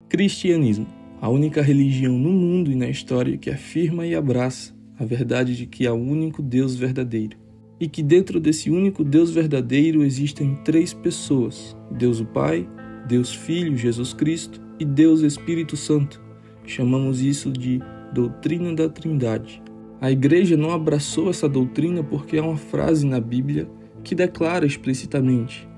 Cristianismo, a única religião no mundo e na história que afirma e abraça a verdade de que há um único Deus verdadeiro. E que dentro desse único Deus verdadeiro existem três pessoas: Deus o Pai, Deus Filho, Jesus Cristo, e Deus Espírito Santo. Chamamos isso de doutrina da Trindade. A Igreja não abraçou essa doutrina porque há uma frase na Bíblia que declara explicitamente: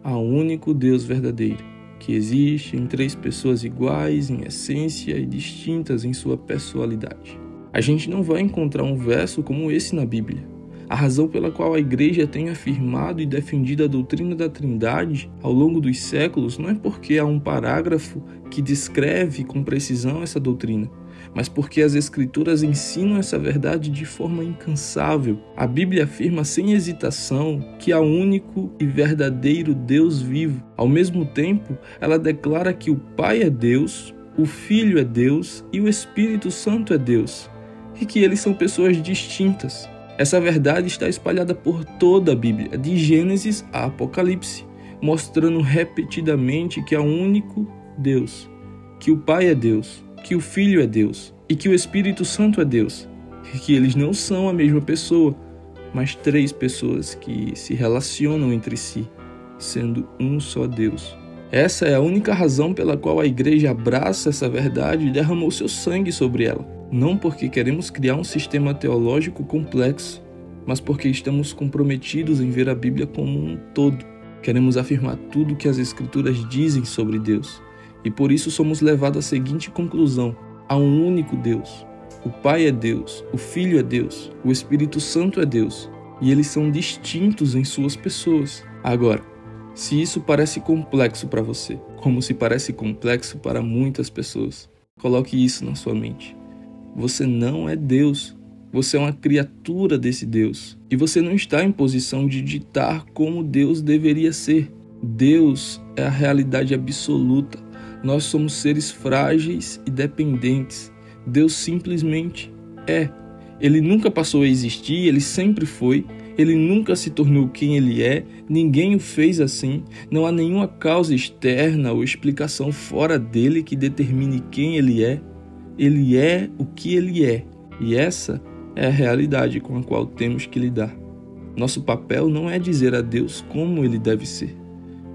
há um único Deus verdadeiro, que existe em três pessoas iguais em essência e distintas em sua pessoalidade. A gente não vai encontrar um verso como esse na Bíblia. A razão pela qual a Igreja tem afirmado e defendido a doutrina da Trindade ao longo dos séculos não é porque há um parágrafo que descreve com precisão essa doutrina, mas porque as Escrituras ensinam essa verdade de forma incansável. A Bíblia afirma sem hesitação que há um único e verdadeiro Deus vivo. Ao mesmo tempo, ela declara que o Pai é Deus, o Filho é Deus e o Espírito Santo é Deus, e que eles são pessoas distintas. Essa verdade está espalhada por toda a Bíblia, de Gênesis a Apocalipse, mostrando repetidamente que há um único Deus, que o Pai é Deus, que o Filho é Deus e que o Espírito Santo é Deus, e que eles não são a mesma pessoa, mas três pessoas que se relacionam entre si, sendo um só Deus. Essa é a única razão pela qual a Igreja abraça essa verdade e derramou seu sangue sobre ela. Não porque queremos criar um sistema teológico complexo, mas porque estamos comprometidos em ver a Bíblia como um todo. Queremos afirmar tudo o que as Escrituras dizem sobre Deus. E por isso somos levados à seguinte conclusão: há um único Deus. O Pai é Deus, o Filho é Deus, o Espírito Santo é Deus. E eles são distintos em suas pessoas. Agora, se isso parece complexo para você, como se parece complexo para muitas pessoas, coloque isso na sua mente. Você não é Deus. Você é uma criatura desse Deus. E você não está em posição de ditar como Deus deveria ser. Deus é a realidade absoluta. Nós somos seres frágeis e dependentes. Deus simplesmente é. Ele nunca passou a existir, ele sempre foi. Ele nunca se tornou quem ele é, ninguém o fez assim. Não há nenhuma causa externa ou explicação fora dele que determine quem ele é. Ele é o que ele é, e essa é a realidade com a qual temos que lidar. Nosso papel não é dizer a Deus como ele deve ser,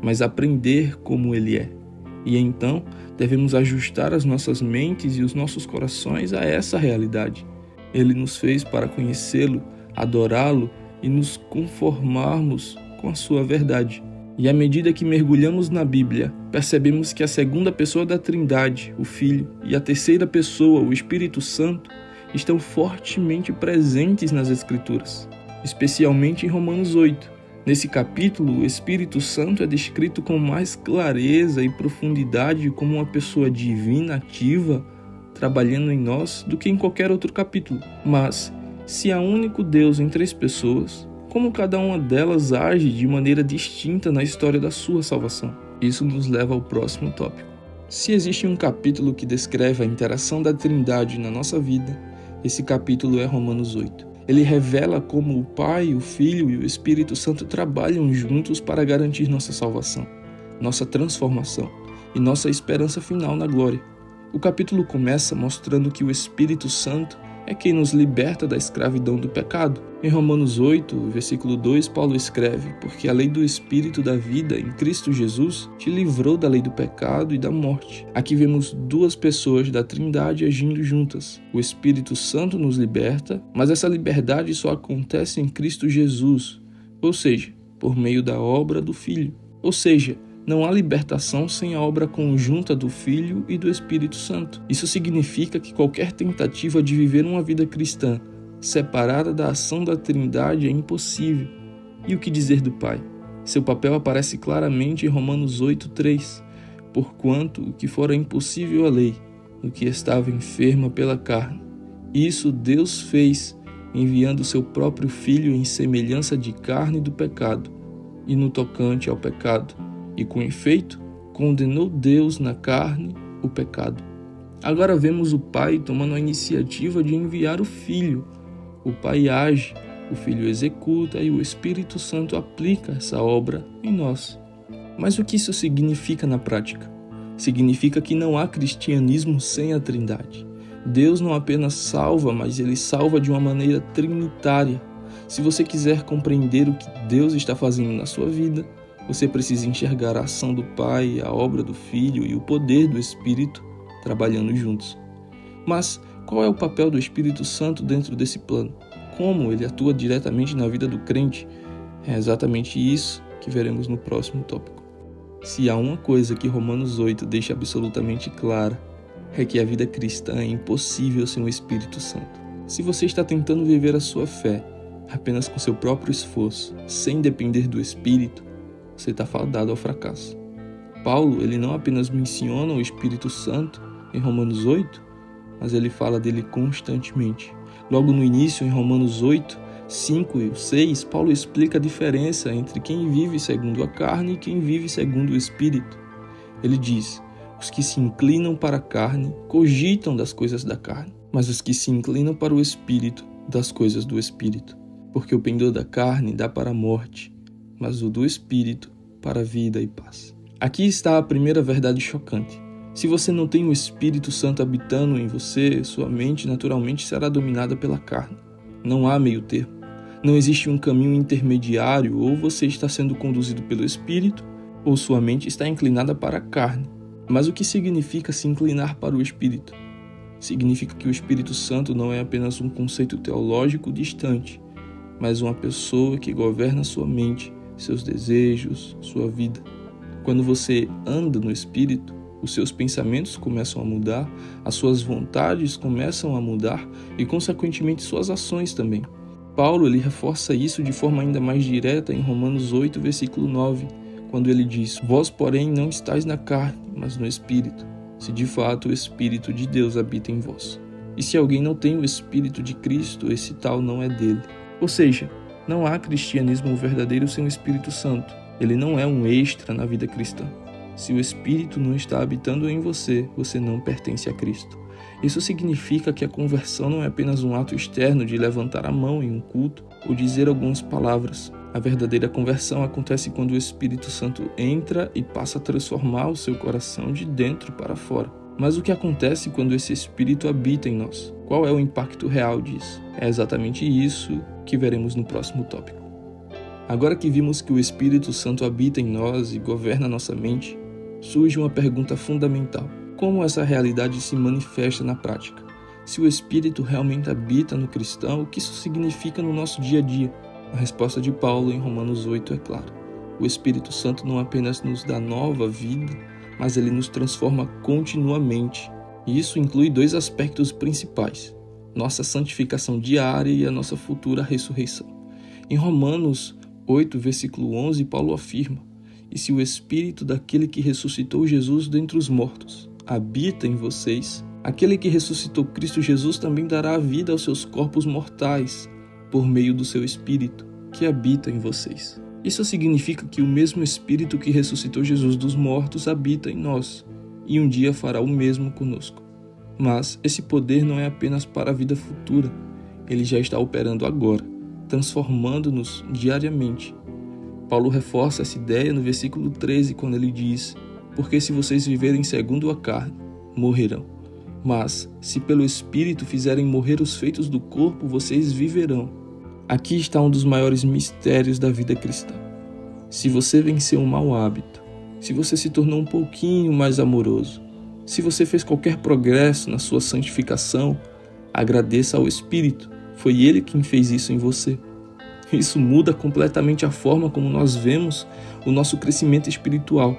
mas aprender como ele é. E então devemos ajustar as nossas mentes e os nossos corações a essa realidade. Ele nos fez para conhecê-lo, adorá-lo e nos conformarmos com a sua verdade. E à medida que mergulhamos na Bíblia, percebemos que a segunda pessoa da Trindade, o Filho, e a terceira pessoa, o Espírito Santo, estão fortemente presentes nas Escrituras, especialmente em Romanos 8. Nesse capítulo, o Espírito Santo é descrito com mais clareza e profundidade como uma pessoa divina ativa, trabalhando em nós, do que em qualquer outro capítulo. Mas, se há um único Deus em três pessoas, como cada uma delas age de maneira distinta na história da sua salvação? Isso nos leva ao próximo tópico. Se existe um capítulo que descreve a interação da Trindade na nossa vida, esse capítulo é Romanos 8. Ele revela como o Pai, o Filho e o Espírito Santo trabalham juntos para garantir nossa salvação, nossa transformação e nossa esperança final na glória. O capítulo começa mostrando que o Espírito Santo é quem nos liberta da escravidão do pecado. Em Romanos 8, versículo 2, Paulo escreve: porque a lei do Espírito da vida em Cristo Jesus te livrou da lei do pecado e da morte. Aqui vemos duas pessoas da Trindade agindo juntas. O Espírito Santo nos liberta, mas essa liberdade só acontece em Cristo Jesus, ou seja, por meio da obra do Filho. Ou seja, não há libertação sem a obra conjunta do Filho e do Espírito Santo. Isso significa que qualquer tentativa de viver uma vida cristã separada da ação da Trindade é impossível. E o que dizer do Pai? Seu papel aparece claramente em Romanos 8:3. Porquanto o que fora impossível à lei, o que estava enferma pela carne, isso Deus fez, enviando seu próprio Filho em semelhança de carne do pecado, e no tocante ao pecado, e com efeito, condenou Deus na carne o pecado. Agora vemos o Pai tomando a iniciativa de enviar o Filho. O Pai age, o Filho executa e o Espírito Santo aplica essa obra em nós. Mas o que isso significa na prática? Significa que não há cristianismo sem a Trindade. Deus não apenas salva, mas Ele salva de uma maneira trinitária. Se você quiser compreender o que Deus está fazendo na sua vida, você precisa enxergar a ação do Pai, a obra do Filho e o poder do Espírito trabalhando juntos. Mas qual é o papel do Espírito Santo dentro desse plano? Como ele atua diretamente na vida do crente? É exatamente isso que veremos no próximo tópico. Se há uma coisa que Romanos 8 deixa absolutamente clara, é que a vida cristã é impossível sem o Espírito Santo. Se você está tentando viver a sua fé apenas com seu próprio esforço, sem depender do Espírito, você está fadado ao fracasso. Paulo, ele não apenas menciona o Espírito Santo em Romanos 8, mas ele fala dele constantemente. Logo no início, em Romanos 8, 5 e 6, Paulo explica a diferença entre quem vive segundo a carne e quem vive segundo o Espírito. Ele diz: os que se inclinam para a carne cogitam das coisas da carne, mas os que se inclinam para o Espírito, das coisas do Espírito. Porque o pendor da carne dá para a morte, mas o do Espírito para a vida e paz. Aqui está a primeira verdade chocante. Se você não tem o Espírito Santo habitando em você, sua mente naturalmente será dominada pela carne. Não há meio termo. Não existe um caminho intermediário, ou você está sendo conduzido pelo Espírito, ou sua mente está inclinada para a carne. Mas o que significa se inclinar para o Espírito? Significa que o Espírito Santo não é apenas um conceito teológico distante, mas uma pessoa que governa sua mente, seus desejos, sua vida. Quando você anda no Espírito, os seus pensamentos começam a mudar, as suas vontades começam a mudar e, consequentemente, suas ações também. Paulo ele reforça isso de forma ainda mais direta em Romanos 8, versículo 9, quando ele diz: vós, porém, não estáis na carne, mas no Espírito, se de fato o Espírito de Deus habita em vós. E se alguém não tem o Espírito de Cristo, esse tal não é dele. Ou seja, não há cristianismo verdadeiro sem o Espírito Santo. Ele não é um extra na vida cristã. Se o Espírito não está habitando em você, você não pertence a Cristo. Isso significa que a conversão não é apenas um ato externo de levantar a mão em um culto ou dizer algumas palavras. A verdadeira conversão acontece quando o Espírito Santo entra e passa a transformar o seu coração de dentro para fora. Mas o que acontece quando esse Espírito habita em nós? Qual é o impacto real disso? É exatamente isso que veremos no próximo tópico. Agora que vimos que o Espírito Santo habita em nós e governa nossa mente, surge uma pergunta fundamental: como essa realidade se manifesta na prática? Se o Espírito realmente habita no cristão, o que isso significa no nosso dia a dia? A resposta de Paulo em Romanos 8 é clara. O Espírito Santo não apenas nos dá nova vida, mas ele nos transforma continuamente. E isso inclui dois aspectos principais: nossa santificação diária e a nossa futura ressurreição. Em Romanos 8, versículo 11, Paulo afirma: e se o Espírito daquele que ressuscitou Jesus dentre os mortos habita em vocês, aquele que ressuscitou Cristo Jesus também dará vida aos seus corpos mortais, por meio do seu Espírito, que habita em vocês. Isso significa que o mesmo Espírito que ressuscitou Jesus dos mortos habita em nós, e um dia fará o mesmo conosco. Mas esse poder não é apenas para a vida futura, ele já está operando agora, transformando-nos diariamente. Paulo reforça essa ideia no versículo 13, quando ele diz: porque se vocês viverem segundo a carne, morrerão. Mas, se pelo Espírito fizerem morrer os feitos do corpo, vocês viverão. Aqui está um dos maiores mistérios da vida cristã. Se você venceu um mau hábito, se você se tornou um pouquinho mais amoroso, se você fez qualquer progresso na sua santificação, agradeça ao Espírito. Foi Ele quem fez isso em você. Isso muda completamente a forma como nós vemos o nosso crescimento espiritual.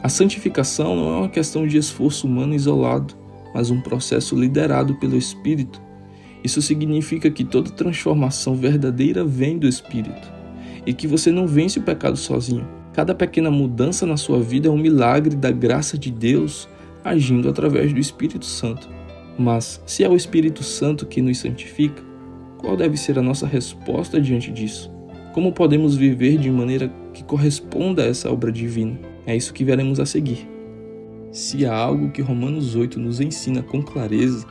A santificação não é uma questão de esforço humano isolado, mas um processo liderado pelo Espírito. Isso significa que toda transformação verdadeira vem do Espírito e que você não vence o pecado sozinho. Cada pequena mudança na sua vida é um milagre da graça de Deus agindo através do Espírito Santo. Mas, se é o Espírito Santo que nos santifica, qual deve ser a nossa resposta diante disso? Como podemos viver de maneira que corresponda a essa obra divina? É isso que veremos a seguir. Se há algo que Romanos 8 nos ensina com clareza,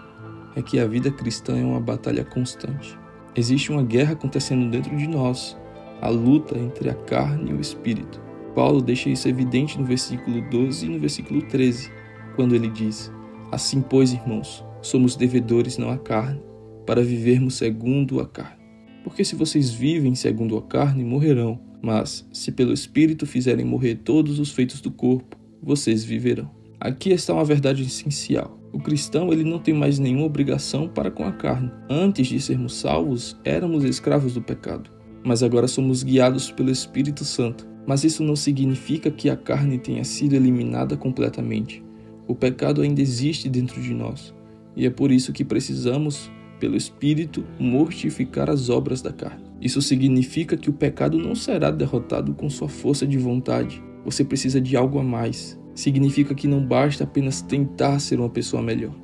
é que a vida cristã é uma batalha constante. Existe uma guerra acontecendo dentro de nós, a luta entre a carne e o Espírito. Paulo deixa isso evidente no versículo 12 e no versículo 13, quando ele diz: assim, pois, irmãos, somos devedores não à carne, para vivermos segundo a carne. Porque se vocês vivem segundo a carne, morrerão, mas se pelo Espírito fizerem morrer todos os feitos do corpo, vocês viverão. Aqui está uma verdade essencial. O cristão ele não tem mais nenhuma obrigação para com a carne. Antes de sermos salvos, éramos escravos do pecado, mas agora somos guiados pelo Espírito Santo. Mas isso não significa que a carne tenha sido eliminada completamente. O pecado ainda existe dentro de nós, e é por isso que precisamos, pelo Espírito, mortificar as obras da carne. Isso significa que o pecado não será derrotado com sua força de vontade. Você precisa de algo a mais. Significa que não basta apenas tentar ser uma pessoa melhor.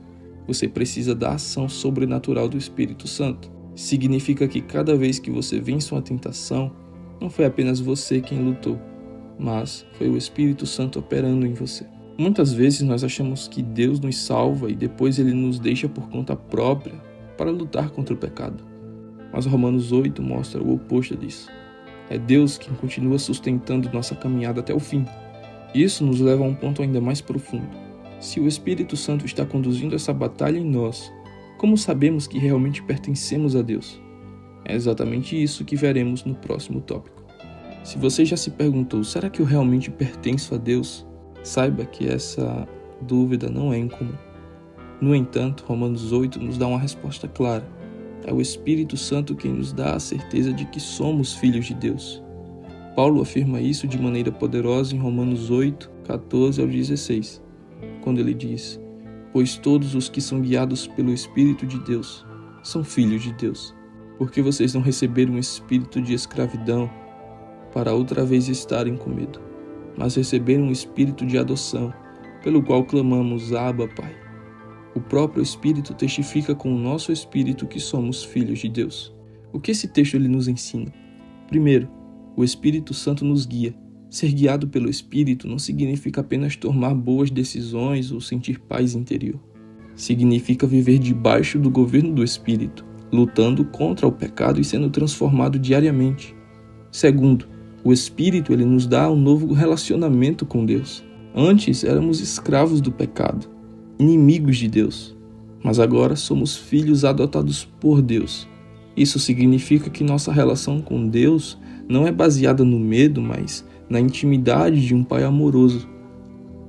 Você precisa da ação sobrenatural do Espírito Santo. Significa que cada vez que você vence uma tentação, não foi apenas você quem lutou, mas foi o Espírito Santo operando em você. Muitas vezes nós achamos que Deus nos salva e depois Ele nos deixa por conta própria para lutar contra o pecado. Mas Romanos 8 mostra o oposto disso. É Deus quem continua sustentando nossa caminhada até o fim. Isso nos leva a um ponto ainda mais profundo. Se o Espírito Santo está conduzindo essa batalha em nós, como sabemos que realmente pertencemos a Deus? É exatamente isso que veremos no próximo tópico. Se você já se perguntou, será que eu realmente pertenço a Deus? Saiba que essa dúvida não é incomum. No entanto, Romanos 8 nos dá uma resposta clara. É o Espírito Santo quem nos dá a certeza de que somos filhos de Deus. Paulo afirma isso de maneira poderosa em Romanos 8, 14 ao 16, quando ele diz: pois todos os que são guiados pelo Espírito de Deus são filhos de Deus. Porque vocês não receberam um espírito de escravidão para outra vez estarem com medo, mas receberam um espírito de adoção, pelo qual clamamos: Abba, Pai. O próprio Espírito testifica com o nosso espírito que somos filhos de Deus. O que esse texto ele nos ensina? Primeiro, o Espírito Santo nos guia. Ser guiado pelo Espírito não significa apenas tomar boas decisões ou sentir paz interior. Significa viver debaixo do governo do Espírito, lutando contra o pecado e sendo transformado diariamente. Segundo, o Espírito ele nos dá um novo relacionamento com Deus. Antes éramos escravos do pecado, inimigos de Deus, mas agora somos filhos adotados por Deus. Isso significa que nossa relação com Deus não é baseada no medo, mas na intimidade de um Pai amoroso.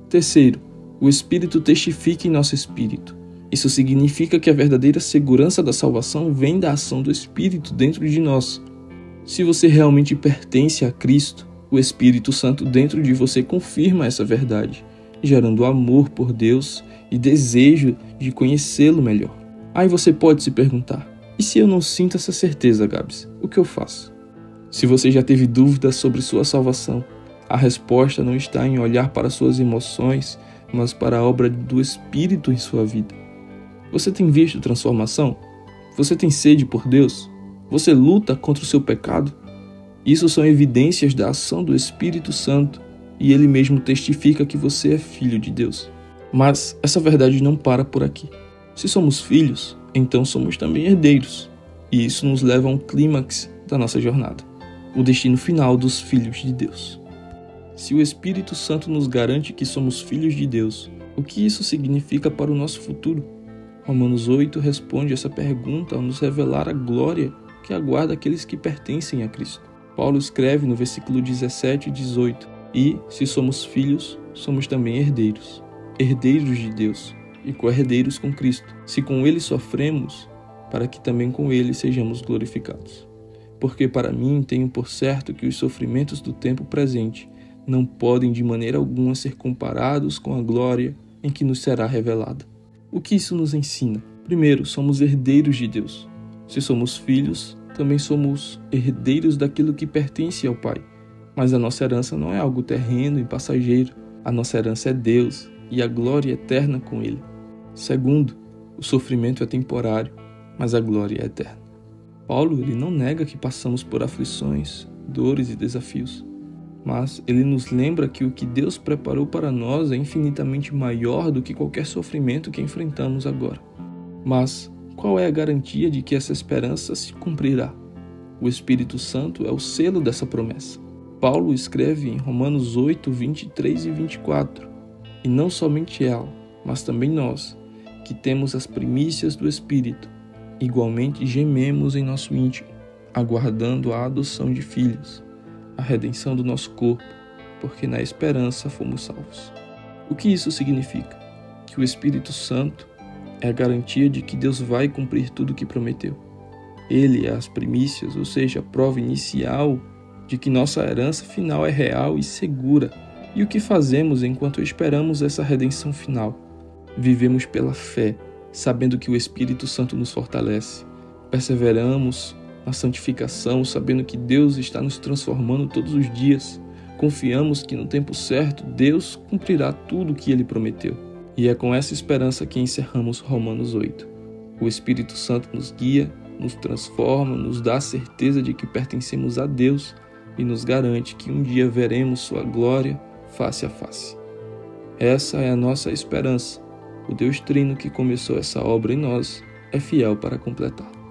Terceiro, o Espírito testifica em nosso espírito. Isso significa que a verdadeira segurança da salvação vem da ação do Espírito dentro de nós. Se você realmente pertence a Cristo, o Espírito Santo dentro de você confirma essa verdade, gerando amor por Deus e desejo de conhecê-lo melhor. Aí você pode se perguntar: e se eu não sinto essa certeza, Gabs? O que eu faço? Se você já teve dúvidas sobre sua salvação, a resposta não está em olhar para suas emoções, mas para a obra do Espírito em sua vida. Você tem visto transformação? Você tem sede por Deus? Você luta contra o seu pecado? Isso são evidências da ação do Espírito Santo, e Ele mesmo testifica que você é filho de Deus. Mas essa verdade não para por aqui. Se somos filhos, então somos também herdeiros, e isso nos leva a um clímax da nossa jornada, o destino final dos filhos de Deus. Se o Espírito Santo nos garante que somos filhos de Deus, o que isso significa para o nosso futuro? Romanos 8 responde essa pergunta ao nos revelar a glória que aguarda aqueles que pertencem a Cristo. Paulo escreve no versículo 17 e 18: e, se somos filhos, somos também herdeiros, herdeiros de Deus e co-herdeiros com Cristo, se com Ele sofremos, para que também com Ele sejamos glorificados. Porque para mim tenho por certo que os sofrimentos do tempo presente não podem de maneira alguma ser comparados com a glória em que nos será revelada. O que isso nos ensina? Primeiro, somos herdeiros de Deus. Se somos filhos, também somos herdeiros daquilo que pertence ao Pai. Mas a nossa herança não é algo terreno e passageiro. A nossa herança é Deus e a glória é eterna com Ele. Segundo, o sofrimento é temporário, mas a glória é eterna. Paulo ele não nega que passamos por aflições, dores e desafios, mas ele nos lembra que o que Deus preparou para nós é infinitamente maior do que qualquer sofrimento que enfrentamos agora. Mas qual é a garantia de que essa esperança se cumprirá? O Espírito Santo é o selo dessa promessa. Paulo escreve em Romanos 8, 23 e 24, e não somente ela, mas também nós, que temos as primícias do Espírito, igualmente gememos em nosso íntimo, aguardando a adoção de filhos, a redenção do nosso corpo, porque na esperança fomos salvos. O que isso significa? Que o Espírito Santo é a garantia de que Deus vai cumprir tudo o que prometeu. Ele é as primícias, ou seja, a prova inicial de que nossa herança final é real e segura. E o que fazemos enquanto esperamos essa redenção final? Vivemos pela fé, sabendo que o Espírito Santo nos fortalece. Perseveramos na santificação, sabendo que Deus está nos transformando todos os dias. Confiamos que no tempo certo Deus cumprirá tudo o que Ele prometeu. E é com essa esperança que encerramos Romanos 8. O Espírito Santo nos guia, nos transforma, nos dá a certeza de que pertencemos a Deus e nos garante que um dia veremos sua glória face a face. Essa é a nossa esperança. O Deus Trino que começou essa obra em nós é fiel para completar.